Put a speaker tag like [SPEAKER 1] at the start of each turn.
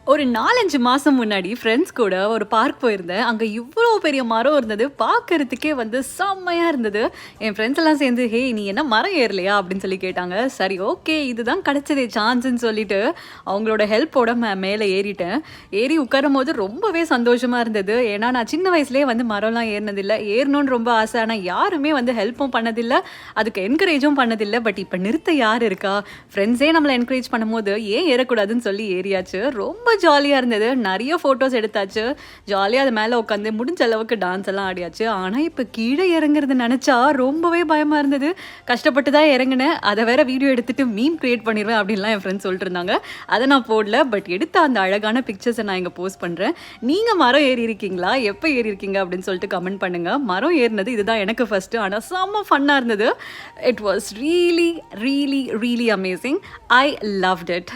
[SPEAKER 1] ஒரு 4-5 மாசம் முன்னாடி ஃப்ரெண்ட்ஸ் கூட ஒரு பார்க் போயிருந்தேன். அங்க இவ்ளோ பெரிய மரம் இருந்தது. பார்க்கறதுக்கே வந்து செம்மையா இருந்தது. என் ஃப்ரெண்ட்ஸ் எல்லாம் சேர்ந்து, "ஹே! நீ என்ன மரம் ஏறலையா?" அப்படின்னு சொல்லி கேட்டாங்க. சரி, ஓகே, இதுதான் கிடைச்சதே சான்ஸ்ன்னு சொல்லிட்டு அவங்களோட ஹெல்ப்போட மேல ஏறிட்டேன். ஏறி உட்காரும்போது ரொம்பவே சந்தோஷமா இருந்தது. ஏன்னா நான் சின்ன வயசுலயே வந்து மரம்லாம் ஏறினதில்ல. ஏறணும்னு ரொம்ப ஆசை. ஆனா யாருமே வந்து ஹெல்ப்பும் பண்ணதில்ல. அதுக்கு என்கரேஜும் பண்ணதில்ல. பட் இப்ப நிறுத்த யார் இருக்கா? ஃப்ரெண்ட்ஸே நம்மள என்கரேஜ் பண்ணும்போது ஏன் ஏறக்கூடாதுன்னு சொல்லி ஏறியாச்சு. ரொம்ப ஜாலியா இருந்தது. நெறைய ஃபோட்டோஸ் எடுத்தாச்சு. ஜாலியா அது மேல உட்காந்து முடிஞ்ச அளவுக்கு டான்ஸ் எல்லாம் ஆடியாச்சு. ஆனா, இப்ப கீழ இறங்குறது நெனச்சா ரொம்பவே பயமா இருந்தது. கஷ்டப்பட்டு தான் இறங்குனேன். அத வேற வீடியோ எடுத்துட்டு மீம் கிரியேட் பண்ணிருவேன் அப்டின்லாம் என் ஃப்ரெண்ட்ஸ் சொல்லிட்டு இருந்தாங்க. அத நான் போடல. பட் எடுத்த அந்த அழகான பிக்சர்ஸ நான் இங்க போஸ்ட் பண்றேன். நீங்க மரம் ஏறி இருக்கீங்களா? எப்ப ஏறி இருக்கீங்க அப்டின்னு சொல்லிட்டு கமெண்ட் பண்ணுங்க. மரம் ஏறுனது இதுதான் எனக்கு ஃபர்ஸ்ட். ஆனா செம்ம ஃபன்னா இருந்தது. It was really amazing. I loved it.